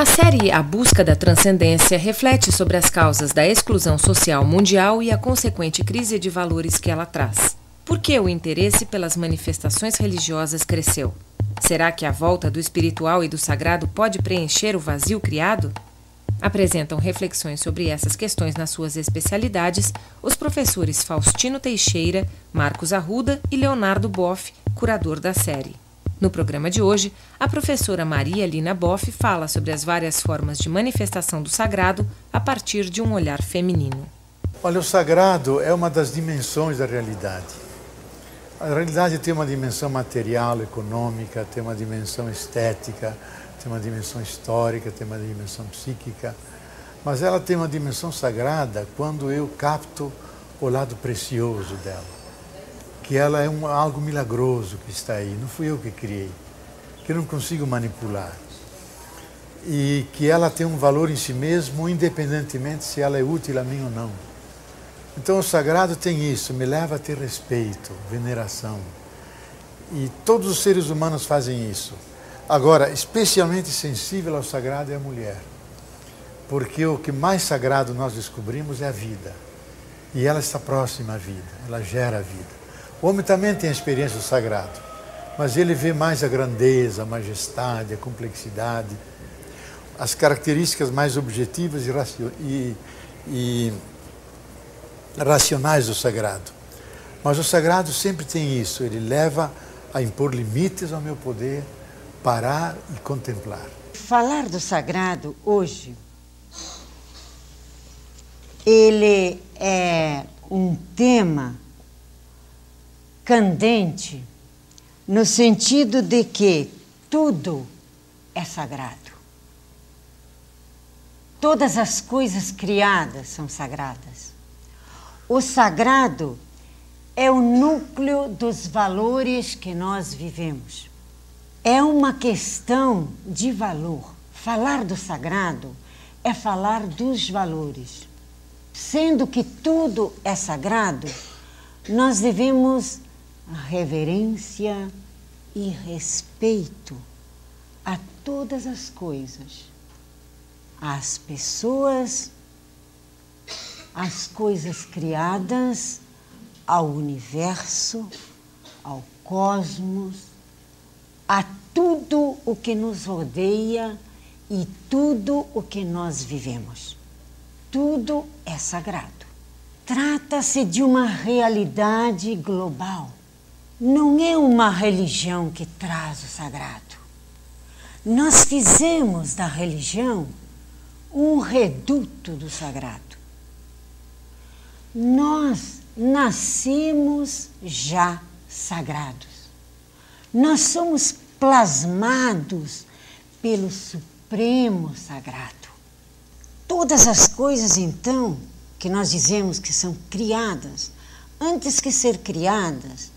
A série A Busca da Transcendência reflete sobre as causas da exclusão social mundial e a consequente crise de valores que ela traz. Por que o interesse pelas manifestações religiosas cresceu? Será que a volta do espiritual e do sagrado pode preencher o vazio criado? Apresentam reflexões sobre essas questões nas suas especialidades os professores Faustino Teixeira, Marcos Arruda e Leonardo Boff, curador da série. No programa de hoje, a professora Maria Lina Boff fala sobre as várias formas de manifestação do sagrado a partir de um olhar feminino. Olha, o sagrado é uma das dimensões da realidade. A realidade tem uma dimensão material, econômica, tem uma dimensão estética, tem uma dimensão histórica, tem uma dimensão psíquica, mas ela tem uma dimensão sagrada quando eu capto o lado precioso dela. Que ela é algo milagroso que está aí, não fui eu que criei, que eu não consigo manipular. E que ela tem um valor em si mesmo, independentemente se ela é útil a mim ou não. Então o sagrado tem isso, me leva a ter respeito, veneração. E todos os seres humanos fazem isso. Agora, especialmente sensível ao sagrado é a mulher. Porque o que mais sagrado nós descobrimos é a vida. E ela está próxima à vida, ela gera a vida. O homem também tem a experiência do sagrado, mas ele vê mais a grandeza, a majestade, a complexidade, as características mais objetivas e racionais do sagrado. Mas o sagrado sempre tem isso, ele leva a impor limites ao meu poder, parar e contemplar. Falar do sagrado hoje, ele é um tema candente, no sentido de que tudo é sagrado. Todas as coisas criadas são sagradas. O sagrado é o núcleo dos valores que nós vivemos. É uma questão de valor. Falar do sagrado é falar dos valores. Sendo que tudo é sagrado, nós devemos reverência e respeito a todas as coisas, às pessoas, às coisas criadas, ao universo, ao cosmos, a tudo o que nos rodeia e tudo o que nós vivemos. Tudo é sagrado. Trata-se de uma realidade global. Não é uma religião que traz o sagrado. Nós fizemos da religião um reduto do sagrado. Nós nascemos já sagrados. Nós somos plasmados pelo Supremo Sagrado. Todas as coisas, então, que nós dizemos que são criadas, antes que ser criadas,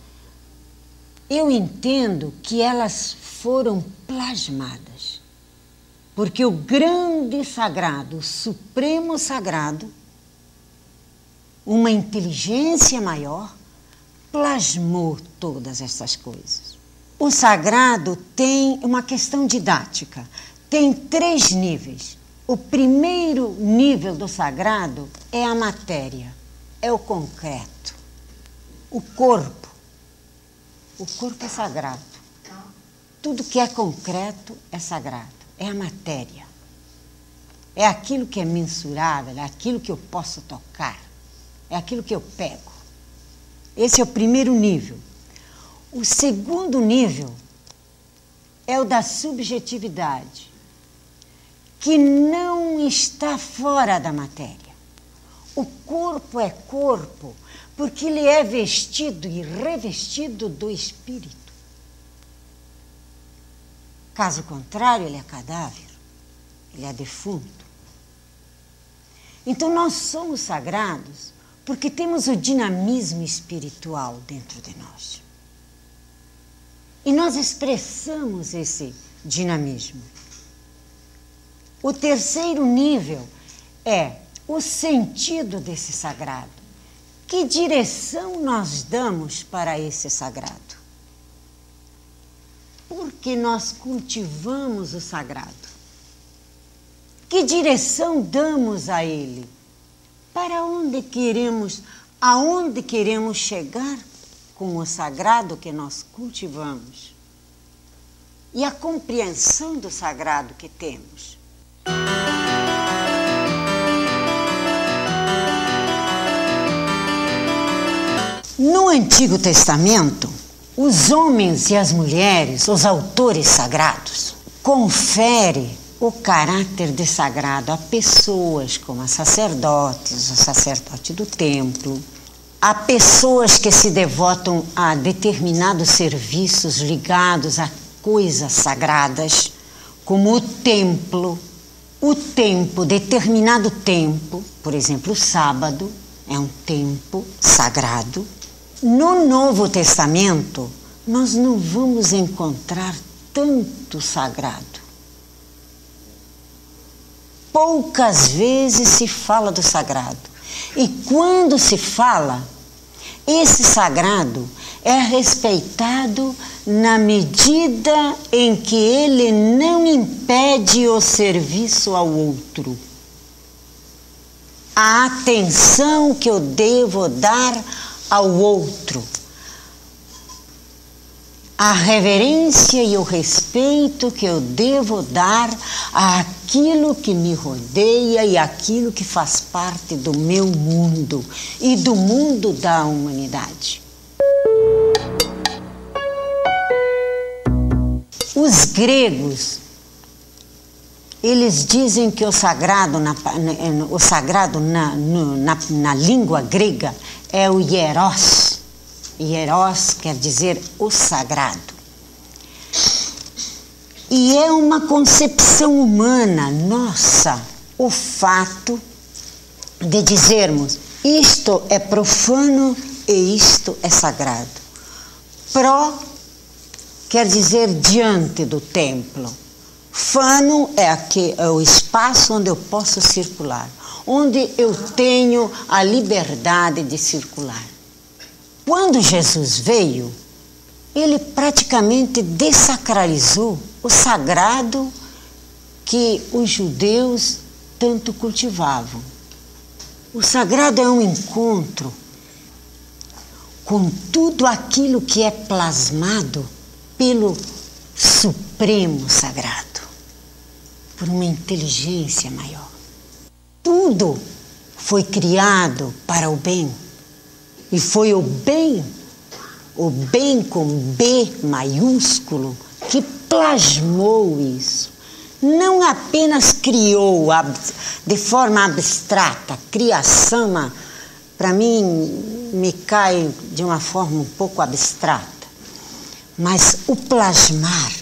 eu entendo que elas foram plasmadas. Porque o grande sagrado, o Supremo Sagrado, uma inteligência maior, plasmou todas essas coisas. O sagrado tem uma questão didática, tem 3 níveis. O primeiro nível do sagrado é a matéria, é o concreto, o corpo. O corpo é sagrado. Tudo que é concreto é sagrado, é a matéria. É aquilo que é mensurável, é aquilo que eu posso tocar, é aquilo que eu pego. Esse é o primeiro nível. O segundo nível é o da subjetividade, que não está fora da matéria. O corpo é corpo porque ele é vestido e revestido do espírito. Caso contrário, ele é cadáver, ele é defunto. Então nós somos sagrados porque temos o dinamismo espiritual dentro de nós. E nós expressamos esse dinamismo. O terceiro nível é o sentido desse sagrado. Que direção nós damos para esse sagrado? Porque nós cultivamos o sagrado. Que direção damos a ele? Para onde queremos, aonde queremos chegar com o sagrado que nós cultivamos? E a compreensão do sagrado que temos. No Antigo Testamento, os homens e as mulheres, os autores sagrados, conferem o caráter de sagrado a pessoas como a sacerdotes, o sacerdote do templo, a pessoas que se devotam a determinados serviços ligados a coisas sagradas, como o templo, determinado tempo, por exemplo, o sábado é um tempo sagrado. No Novo Testamento, nós não vamos encontrar tanto sagrado. Poucas vezes se fala do sagrado. E quando se fala, esse sagrado é respeitado na medida em que ele não impede o serviço ao outro. A atenção que eu devo dar ao outro, a reverência e o respeito que eu devo dar àquilo que me rodeia e àquilo que faz parte do meu mundo e do mundo da humanidade. Os gregos, eles dizem que o sagrado na língua grega é o hieros. Hieros quer dizer o sagrado. E é uma concepção humana nossa o fato de dizermos isto é profano e isto é sagrado. Pró quer dizer diante do templo. Fano é o espaço onde eu posso circular, onde eu tenho a liberdade de circular. Quando Jesus veio, ele praticamente dessacralizou o sagrado que os judeus tanto cultivavam. O sagrado é um encontro com tudo aquilo que é plasmado pelo Supremo Sagrado, por uma inteligência maior. Tudo foi criado para o bem. E foi o bem com B maiúsculo, que plasmou isso. Não apenas criou de forma abstrata, criação, para mim, me cai de uma forma um pouco abstrata. Mas o plasmar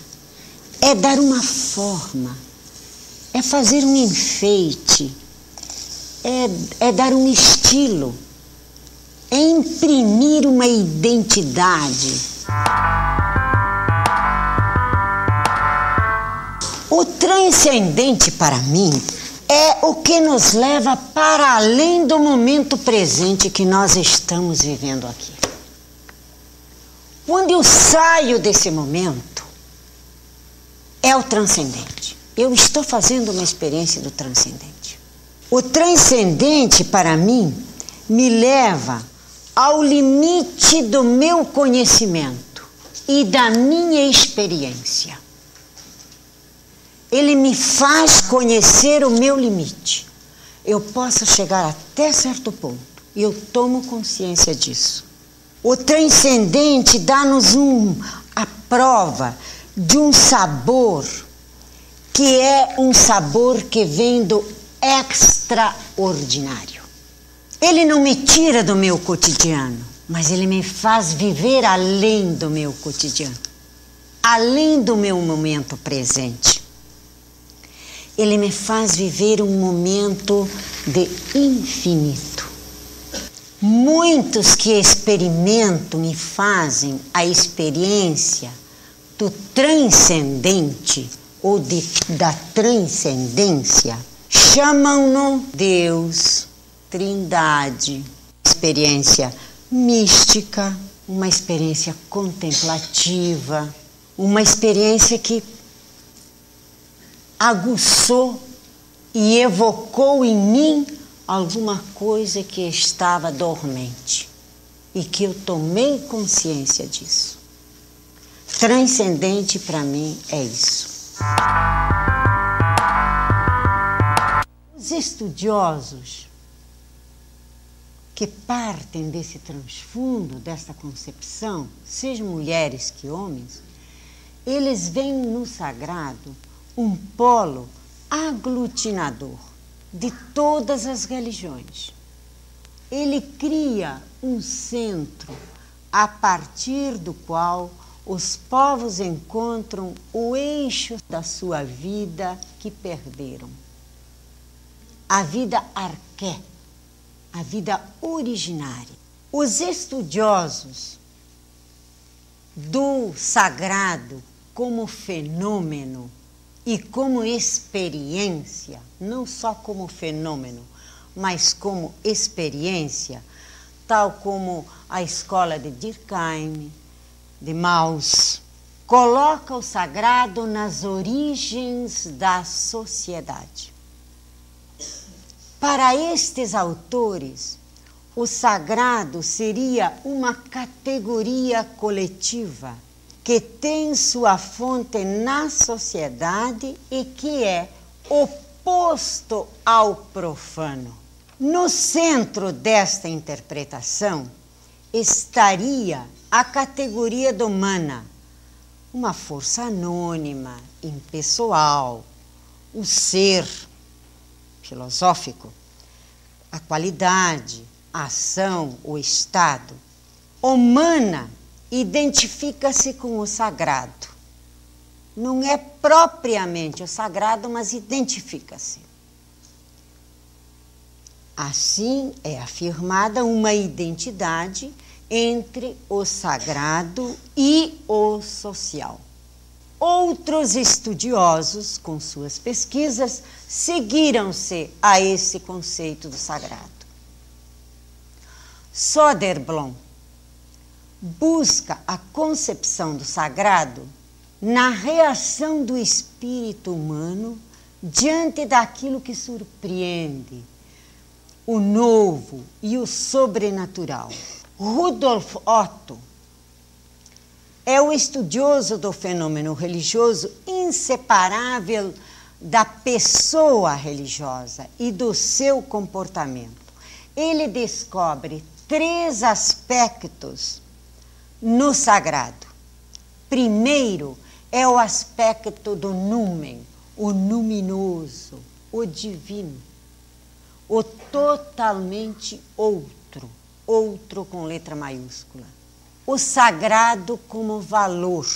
é dar uma forma, é fazer um enfeite, é dar um estilo. É imprimir uma identidade. O transcendente, para mim, é o que nos leva para além do momento presente que nós estamos vivendo aqui. Quando eu saio desse momento, é o transcendente. Eu estou fazendo uma experiência do transcendente. O transcendente, para mim, me leva ao limite do meu conhecimento e da minha experiência. Ele me faz conhecer o meu limite. Eu posso chegar até certo ponto e eu tomo consciência disso. O transcendente dá-nos a prova de um sabor que é um sabor que vem do extraordinário. Ele não me tira do meu cotidiano, mas ele me faz viver além do meu cotidiano, além do meu momento presente. Ele me faz viver um momento de infinito. Muitos que experimentam e fazem a experiência do transcendente ou da transcendência, chamam-no Deus, Trindade, experiência mística, uma experiência contemplativa, uma experiência que aguçou e evocou em mim alguma coisa que estava dormente e que eu tomei consciência disso. Transcendente para mim é isso. Os estudiosos que partem desse transfundo, dessa concepção, sejam mulheres que homens, eles veem no sagrado um polo aglutinador de todas as religiões. Ele cria um centro a partir do qual os povos encontram o eixo da sua vida que perderam. A vida arqué, a vida originária. Os estudiosos do sagrado como fenômeno e como experiência, não só como fenômeno, mas como experiência, tal como a escola de Durkheim, de Mauss, coloca o sagrado nas origens da sociedade. Para estes autores, o sagrado seria uma categoria coletiva que tem sua fonte na sociedade e que é oposto ao profano. No centro desta interpretação estaria a categoria do mana, uma força anônima, impessoal, o ser filosófico, a qualidade, a ação, o estado. O mana identifica-se com o sagrado. Não é propriamente o sagrado, mas identifica-se. Assim é afirmada uma identidade entre o sagrado e o social. Outros estudiosos, com suas pesquisas, seguiram-se a esse conceito do sagrado. Söderblom busca a concepção do sagrado na reação do espírito humano diante daquilo que surpreende, o novo e o sobrenatural. Rudolf Otto é o estudioso do fenômeno religioso inseparável da pessoa religiosa e do seu comportamento. Ele descobre 3 aspectos no sagrado. Primeiro é o aspecto do numen, o luminoso, o divino, o totalmente outro, outro com letra maiúscula. O sagrado como valor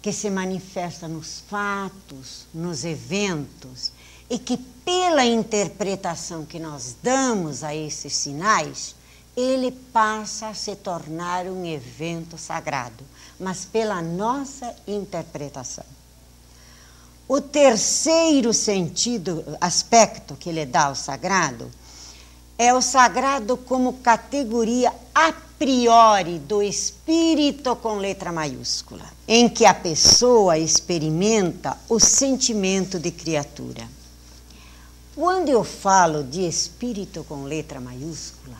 que se manifesta nos fatos, nos eventos e que pela interpretação que nós damos a esses sinais, ele passa a se tornar um evento sagrado, mas pela nossa interpretação. O terceiro aspecto que ele dá ao sagrado é o sagrado como categoria a priori do espírito com letra maiúscula, em que a pessoa experimenta o sentimento de criatura. Quando eu falo de espírito com letra maiúscula,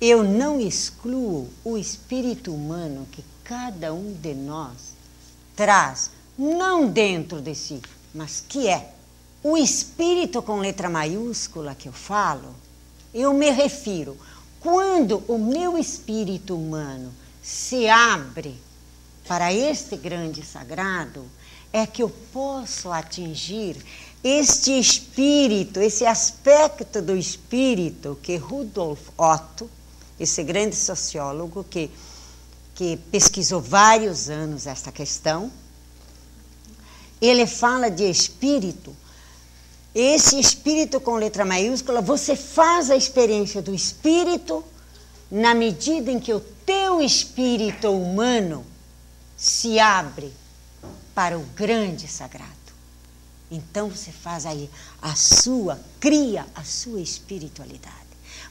eu não excluo o espírito humano que cada um de nós traz, não dentro de si, mas que é. O espírito com letra maiúscula que eu falo, eu me refiro, quando o meu espírito humano se abre para este grande sagrado, é que eu posso atingir este espírito, esse aspecto do espírito que Rudolf Otto, esse grande sociólogo que pesquisou vários anos esta questão, ele fala de espírito. Esse espírito com letra maiúscula, você faz a experiência do espírito na medida em que o teu espírito humano se abre para o grande sagrado. Então você faz aí cria a sua espiritualidade.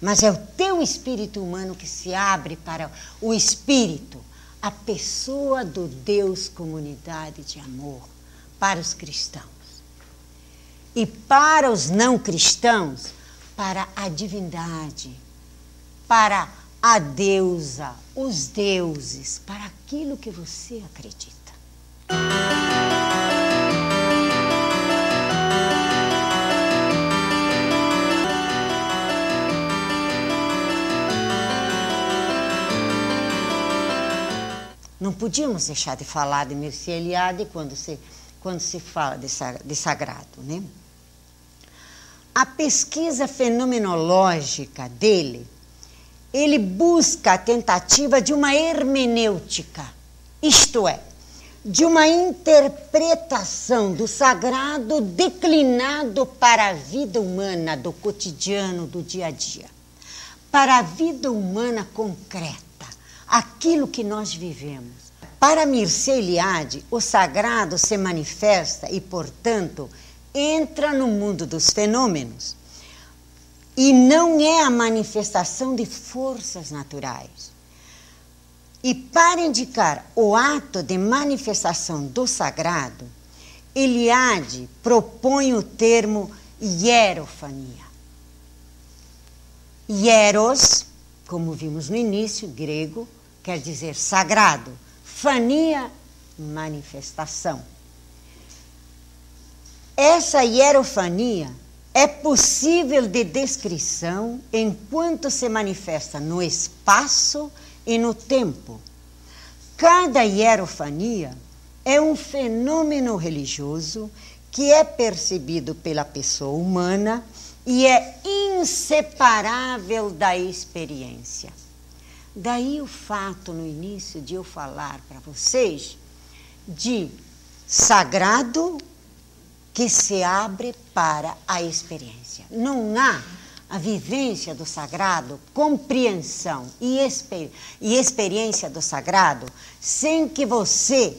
Mas é o teu espírito humano que se abre para o espírito, a pessoa do Deus comunidade de amor para os cristãos. e para os não cristãos, para a divindade, para a deusa, os deuses, para aquilo que você acredita. Não podíamos deixar de falar de Mircea Eliade quando se fala de sagrado, né? A pesquisa fenomenológica dele, ele busca a tentativa de uma hermenêutica, isto é, de uma interpretação do sagrado declinado para a vida humana, do cotidiano, do dia a dia, para a vida humana concreta, aquilo que nós vivemos. Para Mircea Eliade, o sagrado se manifesta e, portanto, entra no mundo dos fenômenos e não é a manifestação de forças naturais. E para indicar o ato de manifestação do sagrado, Eliade propõe o termo hierofania. Hieros, como vimos no início, grego, quer dizer sagrado. Fania, manifestação. Essa hierofania é possível de descrição enquanto se manifesta no espaço e no tempo. Cada hierofania é um fenômeno religioso que é percebido pela pessoa humana e é inseparável da experiência. Daí o fato, no início, de eu falar para vocês de sagrado que se abre para a experiência. Não há a vivência do sagrado, compreensão e experiência do sagrado sem que você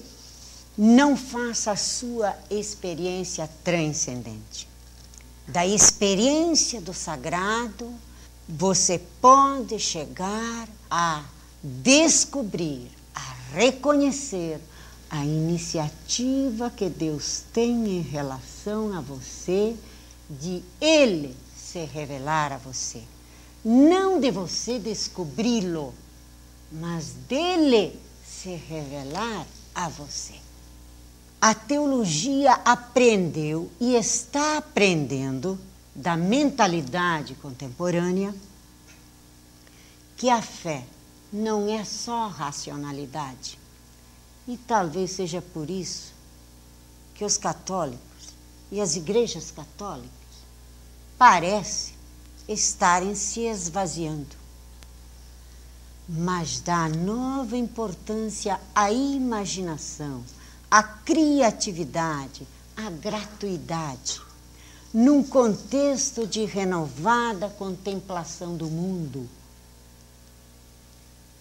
não faça a sua experiência transcendente. Da experiência do sagrado, você pode chegar a descobrir, a reconhecer a iniciativa que Deus tem em relação a você, de Ele se revelar a você. Não de você descobri-lo, mas dele se revelar a você. A teologia aprendeu e está aprendendo da mentalidade contemporânea que a fé não é só racionalidade. E talvez seja por isso que os católicos e as igrejas católicas parecem estarem se esvaziando. Mas dá nova importância à imaginação, à criatividade, à gratuidade, num contexto de renovada contemplação do mundo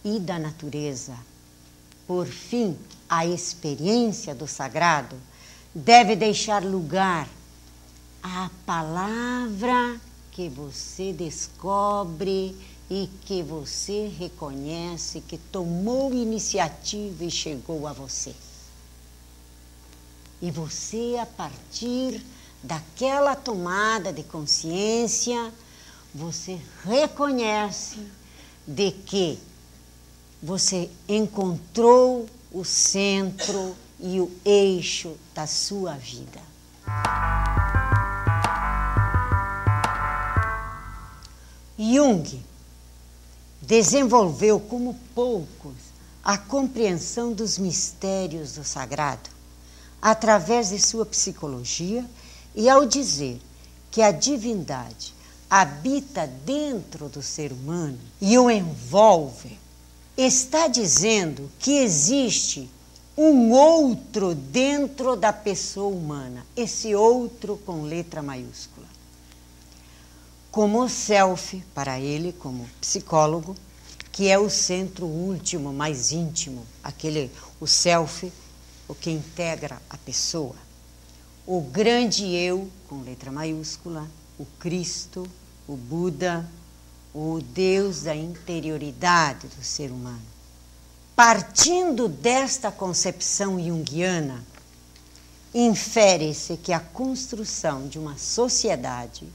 e da natureza. Por fim, a experiência do sagrado deve deixar lugar à palavra que você descobre e que você reconhece que tomou iniciativa e chegou a você. E você, a partir daquela tomada de consciência, você reconhece de que você encontrou o centro e o eixo da sua vida. Jung desenvolveu como poucos a compreensão dos mistérios do sagrado através de sua psicologia e ao dizer que a divindade habita dentro do ser humano e o envolve, está dizendo que existe um outro dentro da pessoa humana, esse outro com letra maiúscula. Como o self, para ele, como psicólogo, que é o centro último, mais íntimo, o self, o que integra a pessoa. O grande eu, com letra maiúscula, o Cristo, o Buda, o Deus da interioridade do ser humano. Partindo desta concepção junguiana, infere-se que a construção de uma sociedade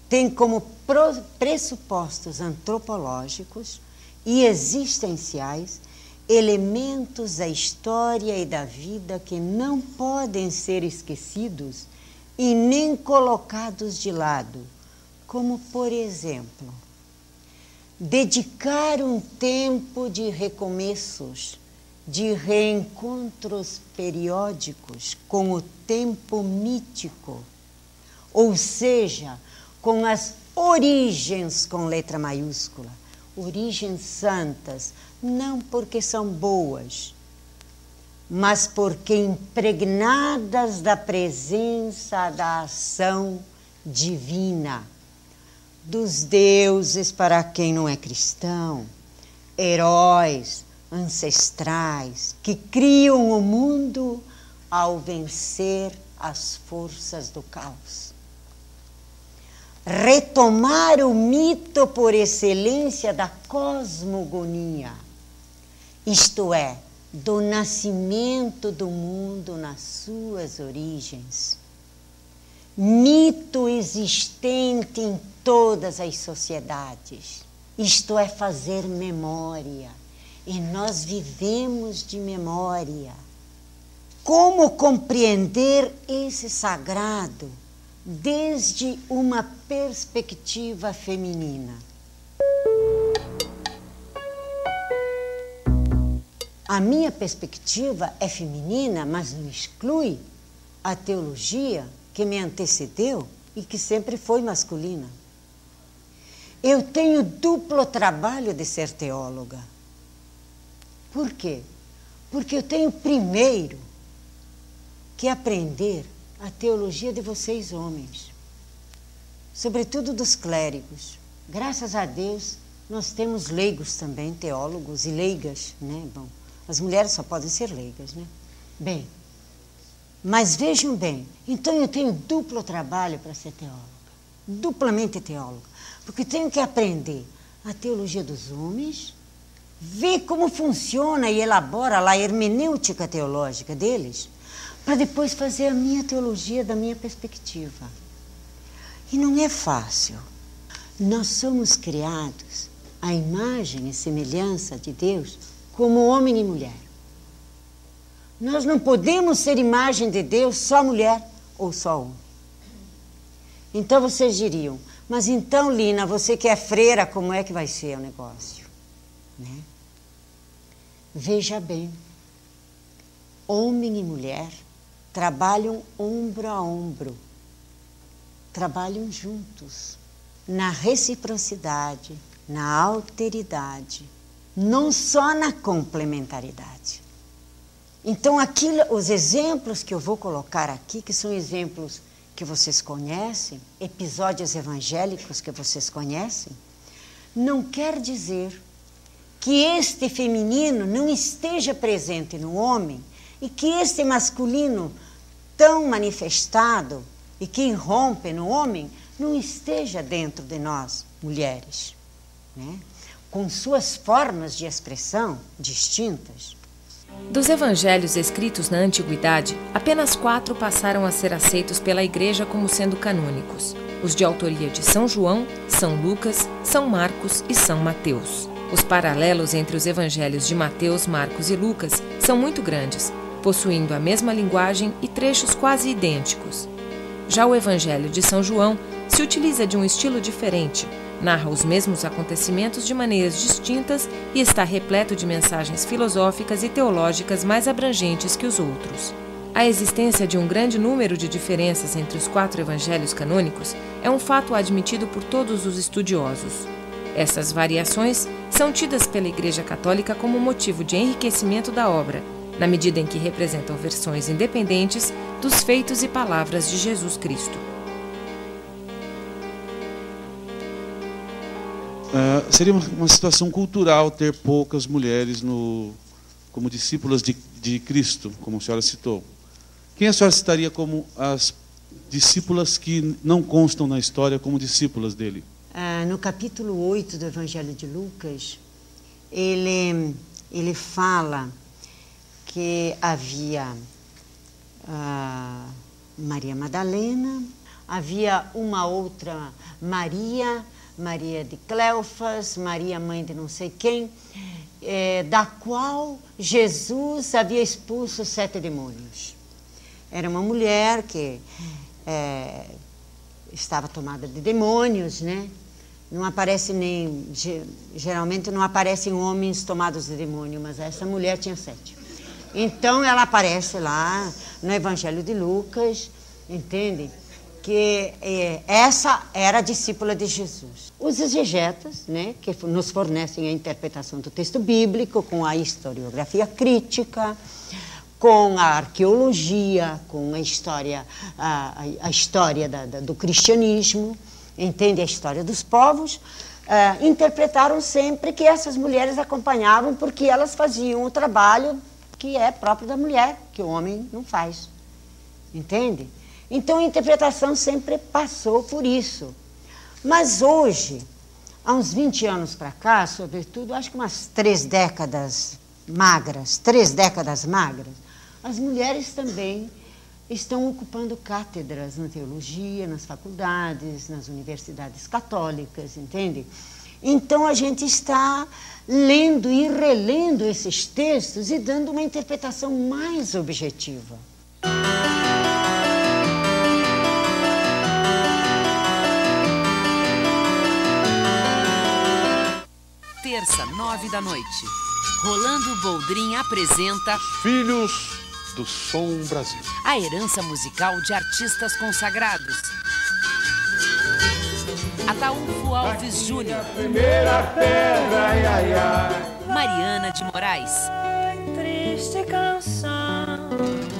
tem como pressupostos antropológicos e existenciais elementos da história e da vida que não podem ser esquecidos e nem colocados de lado, como, por exemplo, dedicar um tempo de recomeços, de reencontros periódicos com o tempo mítico, ou seja, com as origens com letra maiúscula, origens santas, não porque são boas, mas porque impregnadas da presença da ação divina, dos deuses para quem não é cristão, heróis ancestrais que criam o mundo ao vencer as forças do caos. Retomar o mito por excelência da cosmogonia, isto é, do nascimento do mundo nas suas origens. Mito existente em todas as sociedades, isto é, fazer memória. E nós vivemos de memória. Como compreender esse sagrado desde uma perspectiva feminina? A minha perspectiva é feminina, mas não exclui a teologia que me antecedeu e que sempre foi masculina. Eu tenho duplo trabalho de ser teóloga. Por quê? Porque eu tenho primeiro que aprender a teologia de vocês homens, sobretudo dos clérigos. Graças a Deus, nós temos leigos também, teólogos e leigas, né? Bom, as mulheres só podem ser leigas, né? Bem, mas vejam bem, então eu tenho duplo trabalho para ser teóloga, duplamente teóloga, porque tenho que aprender a teologia dos homens, ver como funciona e elabora lá a hermenêutica teológica deles, para depois fazer a minha teologia da minha perspectiva. E não é fácil. Nós somos criados à imagem e semelhança de Deus como homem e mulher. Nós não podemos ser imagem de Deus só mulher ou só homem. Então vocês diriam, mas então, Lina, você que é freira, como é que vai ser o negócio? Né? Veja bem, homem e mulher trabalham ombro a ombro, trabalham juntos, na reciprocidade, na alteridade, não só na complementaridade. Então, os exemplos que eu vou colocar aqui, que são exemplos que vocês conhecem, episódios evangélicos que vocês conhecem, não quer dizer que este feminino não esteja presente no homem e que este masculino tão manifestado e que irrompe no homem não esteja dentro de nós, mulheres, né? Com suas formas de expressão distintas. Dos evangelhos escritos na Antiguidade, apenas 4 passaram a ser aceitos pela Igreja como sendo canônicos: os de autoria de São João, São Lucas, São Marcos e São Mateus. Os paralelos entre os evangelhos de Mateus, Marcos e Lucas são muito grandes, possuindo a mesma linguagem e trechos quase idênticos. Já o evangelho de São João se utiliza de um estilo diferente, narra os mesmos acontecimentos de maneiras distintas e está repleto de mensagens filosóficas e teológicas mais abrangentes que os outros. A existência de um grande número de diferenças entre os 4 evangelhos canônicos é um fato admitido por todos os estudiosos. Essas variações são tidas pela Igreja Católica como motivo de enriquecimento da obra, na medida em que representam versões independentes dos feitos e palavras de Jesus Cristo. Seria uma situação cultural ter poucas mulheres como discípulas de Cristo, como a senhora citou. Quem a senhora citaria como as discípulas que não constam na história como discípulas dele? No capítulo 8 do Evangelho de Lucas, ele fala que havia Maria Madalena, havia uma outra Maria de Cleofas, Maria mãe de não sei quem, da qual Jesus havia expulso 7 demônios. Era uma mulher que estava tomada de demônios, né? Não aparece geralmente não aparecem homens tomados de demônio, mas essa mulher tinha 7. Então ela aparece lá no Evangelho de Lucas, entende? Que essa era a discípula de Jesus. Os exegetas, né, que nos fornecem a interpretação do texto bíblico com a historiografia crítica, com a arqueologia, com a história do cristianismo, entende? A história dos povos, interpretaram sempre que essas mulheres acompanhavam porque elas faziam o trabalho que é próprio da mulher, que o homem não faz, entende? Então a interpretação sempre passou por isso. Mas hoje, há uns 20 anos para cá, sobretudo, acho que umas 3 décadas magras, as mulheres também estão ocupando cátedras na teologia, nas faculdades, nas universidades católicas, entende? Então a gente está lendo e relendo esses textos e dando uma interpretação mais objetiva. Terça, 9 da noite. Rolando Boldrin apresenta Filhos do Som Brasil. A herança musical de artistas consagrados. Ataúfo Alves Júnior. Primeira pedra, ai, ai, ai. Mariana de Moraes. Triste canção.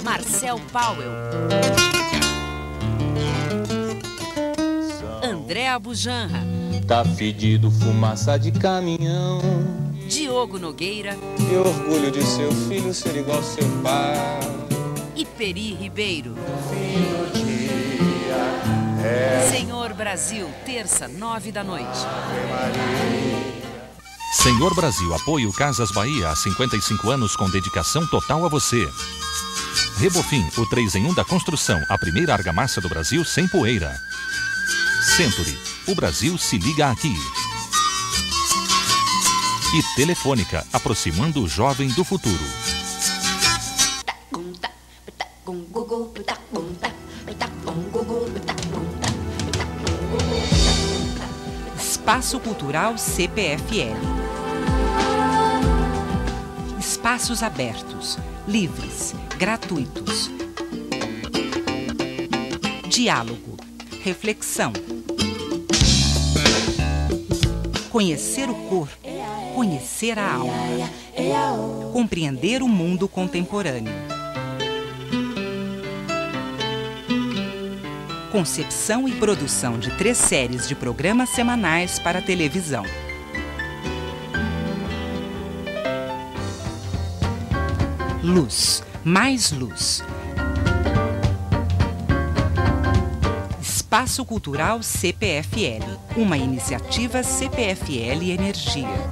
Marcel Powell. André Abujanra. Tá fedido, fumaça de caminhão. Diogo Nogueira. E orgulho de seu filho ser igual ao seu pai. E Peri Ribeiro. Fim do dia. Senhor Brasil, terça, 9 da noite. Senhor Brasil, apoio Casas Bahia há 55 anos com dedicação total a você. Rebofim, o 3 em 1 da construção, a primeira argamassa do Brasil sem poeira. Century, o Brasil se liga aqui. E Telefônica, aproximando o jovem do futuro. Espaço Cultural CPFL. Espaços abertos, livres, gratuitos. Diálogo, reflexão. Conhecer o corpo, conhecer a alma. Compreender o mundo contemporâneo. Concepção e produção de 3 séries de programas semanais para televisão. Luz, mais luz. Espaço Cultural CPFL, uma iniciativa CPFL Energia.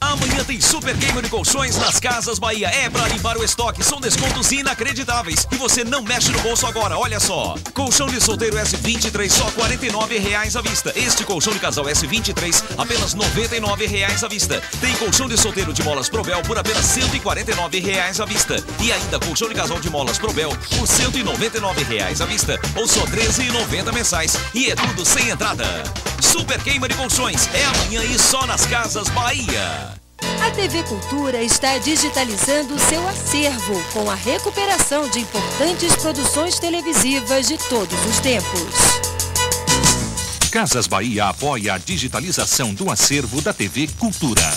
Amanhã tem Super Gamer de Colchões nas Casas Bahia. É pra limpar o estoque, são descontos inacreditáveis. E você não mexe no bolso agora, olha só. Colchão de solteiro S23, só R$ 49,00 à vista. Este colchão de casal S23, apenas R$ 99,00 à vista. Tem colchão de solteiro de molas Probel por apenas R$ 149,00 à vista. E ainda colchão de casal de molas Probel por R$ 199,00 à vista. Ou só R$ 13,90 mensais. E é tudo sem entrada. Super Gamer de Colchões é amanhã e só nas Casas Bahia. A TV Cultura está digitalizando seu acervo com a recuperação de importantes produções televisivas de todos os tempos. Casas Bahia apoia a digitalização do acervo da TV Cultura.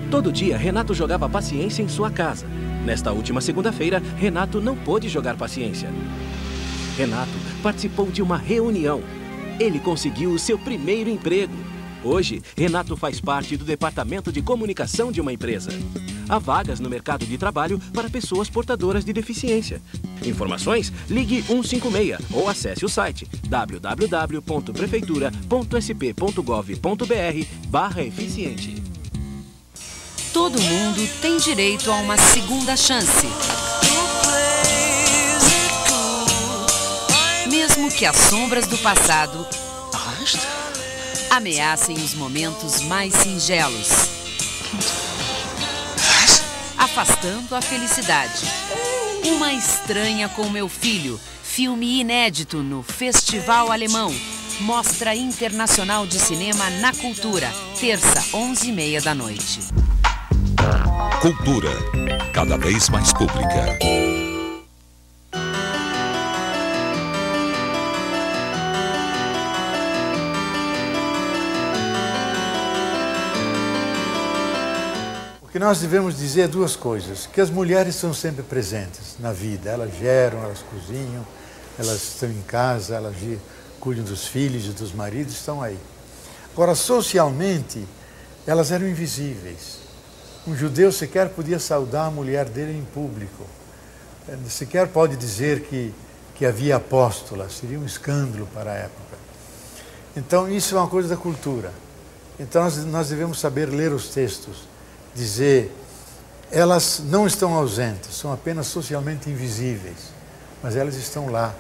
Todo dia, Renato jogava paciência em sua casa. Nesta última segunda-feira, Renato não pôde jogar paciência. Renato participou de uma reunião. Ele conseguiu o seu primeiro emprego. Hoje, Renato faz parte do departamento de comunicação de uma empresa. Há vagas no mercado de trabalho para pessoas portadoras de deficiência. Informações? Ligue 156 ou acesse o site www.prefeitura.sp.gov.br/eficiente. Todo mundo tem direito a uma segunda chance. Mesmo que as sombras do passado ameacem os momentos mais singelos, afastando a felicidade. Uma Estranha com Meu Filho, filme inédito no Festival Alemão. Mostra Internacional de Cinema na Cultura, terça, 11h30 da noite. Cultura, cada vez mais pública. O que nós devemos dizer é duas coisas, que as mulheres são sempre presentes na vida, elas geram, elas cozinham, elas estão em casa, elas cuidam dos filhos e dos maridos, estão aí. Agora, socialmente, elas eram invisíveis. Um judeu sequer podia saudar a mulher dele em público. Sequer pode dizer que havia apóstola, seria um escândalo para a época. Então, isso é uma coisa da cultura. Então, nós devemos saber ler os textos, dizer, elas não estão ausentes, são apenas socialmente invisíveis, mas elas estão lá.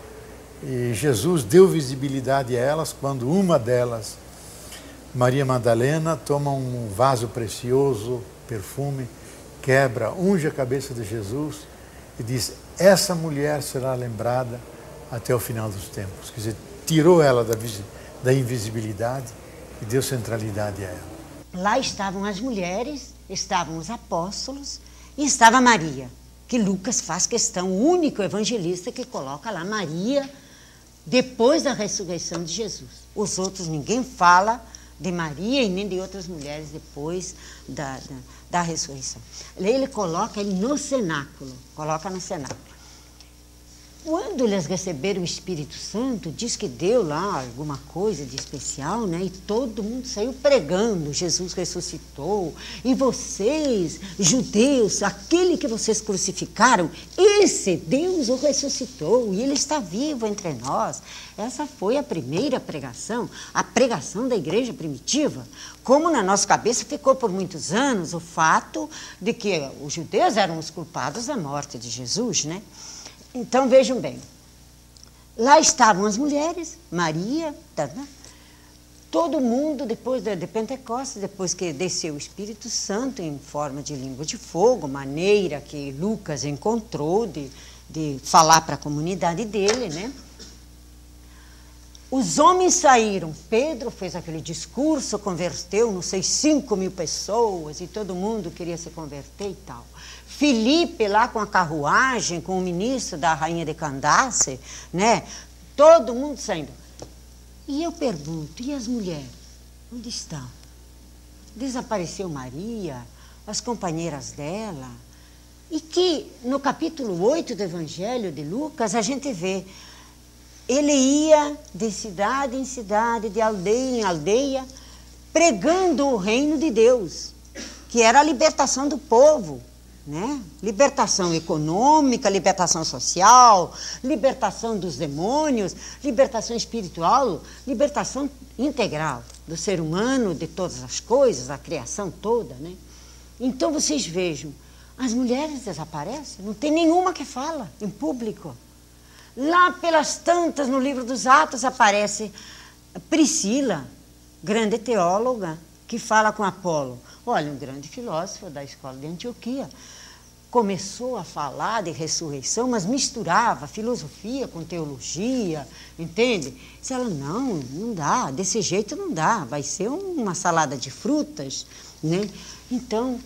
E Jesus deu visibilidade a elas quando uma delas, Maria Madalena, toma um vaso precioso, perfume, quebra, unge a cabeça de Jesus e diz, essa mulher será lembrada até o final dos tempos. Quer dizer, tirou ela da invisibilidade e deu centralidade a ela. Lá estavam as mulheres, estavam os apóstolos e estava Maria, que Lucas faz questão, o único evangelista que coloca lá Maria depois da ressurreição de Jesus. Os outros, ninguém fala de Maria e nem de outras mulheres depois da ressurreição. Ele coloca no cenáculo, coloca no cenáculo. Quando eles receberam o Espírito Santo, diz que deu lá alguma coisa de especial, né? E todo mundo saiu pregando, Jesus ressuscitou. E vocês, judeus, aquele que vocês crucificaram, esse Deus o ressuscitou e ele está vivo entre nós. Essa foi a primeira pregação, a pregação da igreja primitiva. Como na nossa cabeça ficou por muitos anos o fato de que os judeus eram os culpados da morte de Jesus, né? Então, vejam bem, lá estavam as mulheres, Maria, todo mundo, depois de Pentecostes, depois que desceu o Espírito Santo em forma de língua de fogo, maneira que Lucas encontrou de falar para a comunidade dele, né? Os homens saíram, Pedro fez aquele discurso, converteu, não sei, 5.000 pessoas, e todo mundo queria se converter e tal. Filipe lá com a carruagem, com o ministro da rainha de Candace, né? Todo mundo saindo. E eu pergunto, e as mulheres? Onde estão? Desapareceu Maria, as companheiras dela. E que no capítulo 8 do Evangelho de Lucas a gente vê, ele ia de cidade em cidade, de aldeia em aldeia, pregando o reino de Deus, que era a libertação do povo. Né? Libertação econômica, libertação social, libertação dos demônios, libertação espiritual, libertação integral do ser humano, de todas as coisas, a criação toda. Né? Então vocês vejam, as mulheres desaparecem, não tem nenhuma que fala em público. Lá pelas tantas, no livro dos Atos, aparece Priscila, grande teóloga, que fala com Apolo. Olha, um grande filósofo da escola de Antioquia. Começou a falar de ressurreição, mas misturava filosofia com teologia, entende? Se ela, não dá, desse jeito não dá, vai ser uma salada de frutas, né? Então,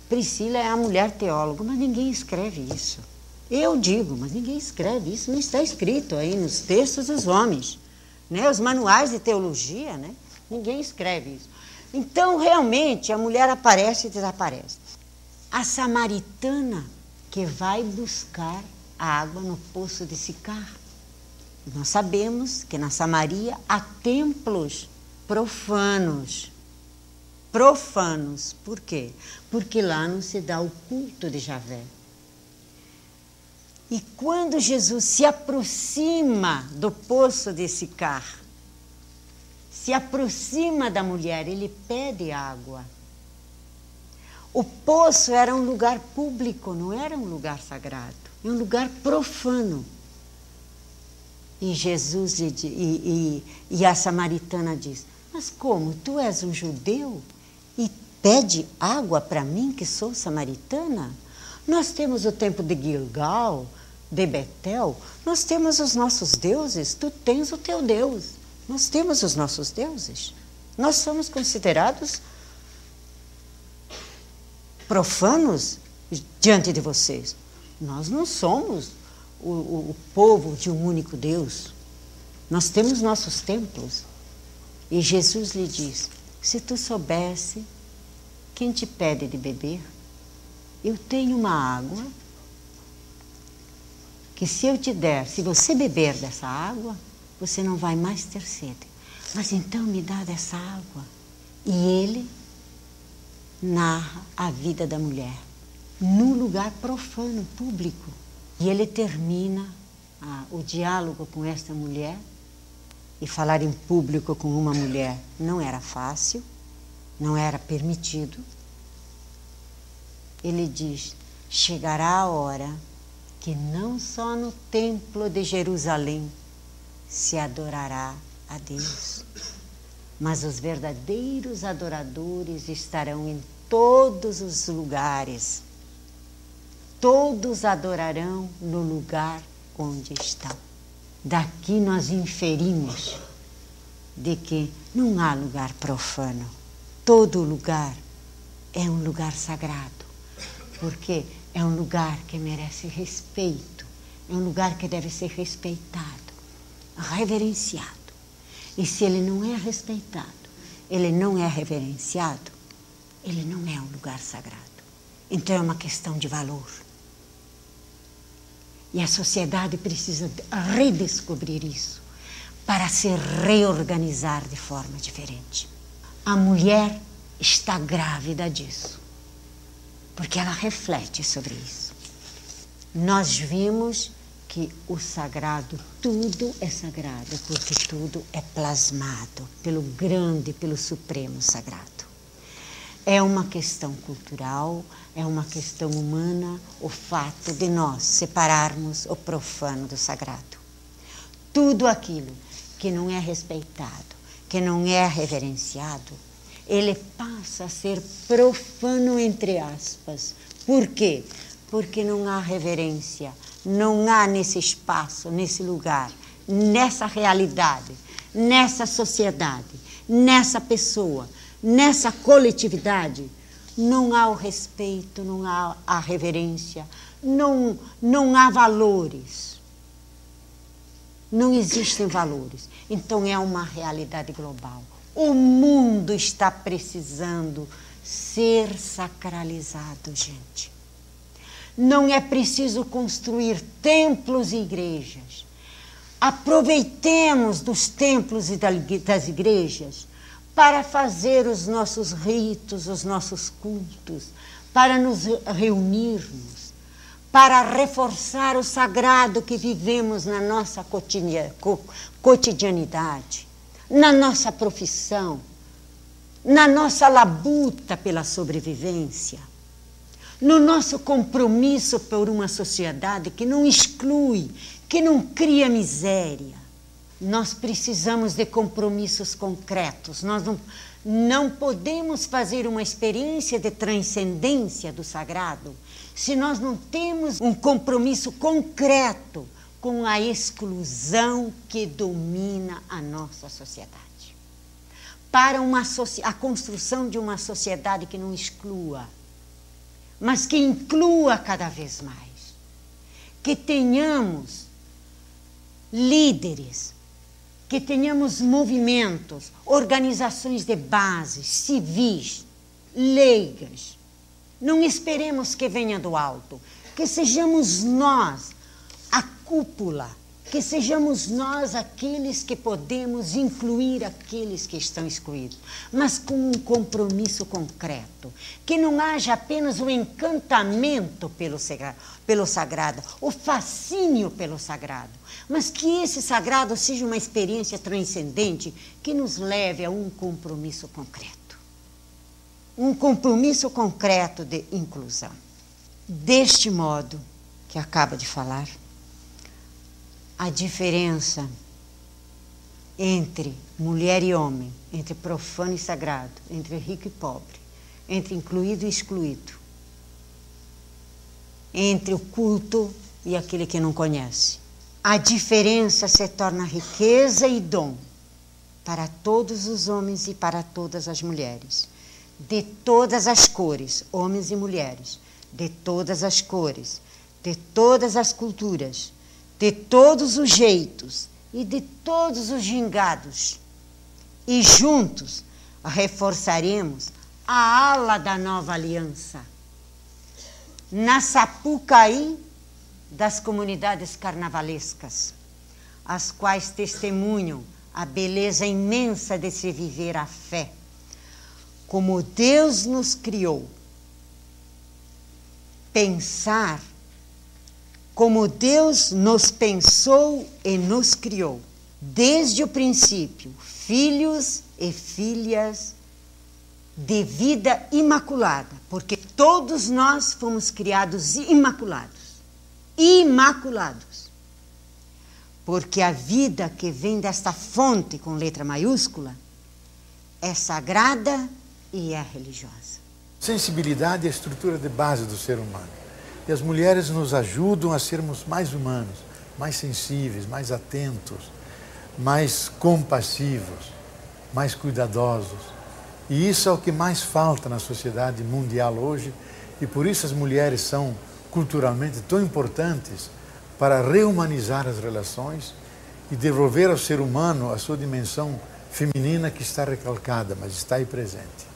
Priscila é a mulher teóloga, mas ninguém escreve isso. Eu digo, mas ninguém escreve isso, não está escrito aí nos textos dos homens, né? Os manuais de teologia, né? Ninguém escreve isso. Então, realmente, a mulher aparece e desaparece. A samaritana que vai buscar água no poço de Sicar. Nós sabemos que na Samaria há templos profanos. Profanos. Por quê? Porque lá não se dá o culto de Javé. E quando Jesus se aproxima do poço de Sicar, se aproxima da mulher, ele pede água. O poço era um lugar público, não era um lugar sagrado, é um lugar profano. E Jesus e a samaritana diz: mas como? Tu és um judeu e pede água para mim, que sou samaritana? Nós temos o templo de Gilgal, de Betel, nós temos os nossos deuses, tu tens o teu Deus. Nós temos os nossos deuses. Nós somos considerados profanos diante de vocês. Nós não somos o povo de um único Deus. Nós temos nossos templos. E Jesus lhe diz: se tu soubesse quem te pede de beber, eu tenho uma água que se eu te der, se você beber dessa água, você não vai mais ter sede. Mas então me dá dessa água. E ele narra a vida da mulher num lugar profano, público. E ele termina o diálogo com esta mulher. E falar em público com uma mulher não era fácil, não era permitido. Ele diz: chegará a hora que não só no templo de Jerusalém se adorará a Deus, mas os verdadeiros adoradores estarão em todos os lugares. Todos adorarão no lugar onde estão. Daqui nós inferimos de que não há lugar profano. Todo lugar é um lugar sagrado, porque é um lugar que merece respeito, é um lugar que deve ser respeitado, reverenciado. E se ele não é respeitado, ele não é reverenciado, ele não é um lugar sagrado. Então é uma questão de valor. E a sociedade precisa redescobrir isso para se reorganizar de forma diferente. A mulher está grávida disso, porque ela reflete sobre isso. Nós vimos que o sagrado, tudo é sagrado, porque tudo é plasmado pelo grande, pelo supremo sagrado. É uma questão cultural, é uma questão humana, o fato de nós separarmos o profano do sagrado. Tudo aquilo que não é respeitado, que não é reverenciado, ele passa a ser profano, entre aspas. Por quê? Porque não há reverência, não há nesse espaço, nesse lugar, nessa realidade, nessa sociedade, nessa pessoa, nessa coletividade, não há o respeito, não há a reverência, não há valores. Não existem valores. Então é uma realidade global. O mundo está precisando ser sacralizado, gente. Não é preciso construir templos e igrejas. Aproveitemos dos templos e das igrejas para fazer os nossos ritos, os nossos cultos, para nos reunirmos, para reforçar o sagrado que vivemos na nossa cotidianidade, na nossa profissão, na nossa labuta pela sobrevivência, no nosso compromisso por uma sociedade que não exclui, que não cria miséria. Nós precisamos de compromissos concretos. Nós não podemos fazer uma experiência de transcendência do sagrado se nós não temos um compromisso concreto com a exclusão que domina a nossa sociedade. Para a construção de uma sociedade que não exclua, mas que inclua cada vez mais. Que tenhamos líderes, que tenhamos movimentos, organizações de base, civis, leigas. Não esperemos que venha do alto, que sejamos nós a cúpula, que sejamos nós aqueles que podemos incluir aqueles que estão excluídos, mas com um compromisso concreto, que não haja apenas o encantamento pelo sagrado, o fascínio pelo sagrado, mas que esse sagrado seja uma experiência transcendente que nos leve a um compromisso concreto. um compromisso concreto de inclusão. Deste modo que acaba de falar, a diferença entre mulher e homem, entre profano e sagrado, entre rico e pobre, entre incluído e excluído, entre o culto e aquele que não conhece. A diferença se torna riqueza e dom para todos os homens e para todas as mulheres, de todas as cores, homens e mulheres, de todas as cores, de todas as culturas, de todos os jeitos e de todos os gingados. E juntos reforçaremos a ala da nova aliança na Sapucaí das comunidades carnavalescas, as quais testemunham a beleza imensa de se viver a fé, como Deus nos criou. Pensar como Deus nos pensou e nos criou, desde o princípio, filhos e filhas de vida imaculada, porque todos nós fomos criados imaculados. Imaculados. Porque a vida que vem desta fonte com letra maiúscula é sagrada e é religiosa. Sensibilidade é a estrutura de base do ser humano. E as mulheres nos ajudam a sermos mais humanos, mais sensíveis, mais atentos, mais compassivos, mais cuidadosos. E isso é o que mais falta na sociedade mundial hoje, e por isso as mulheres são culturalmente tão importantes para rehumanizar as relações e devolver ao ser humano a sua dimensão feminina que está recalcada, mas está aí presente.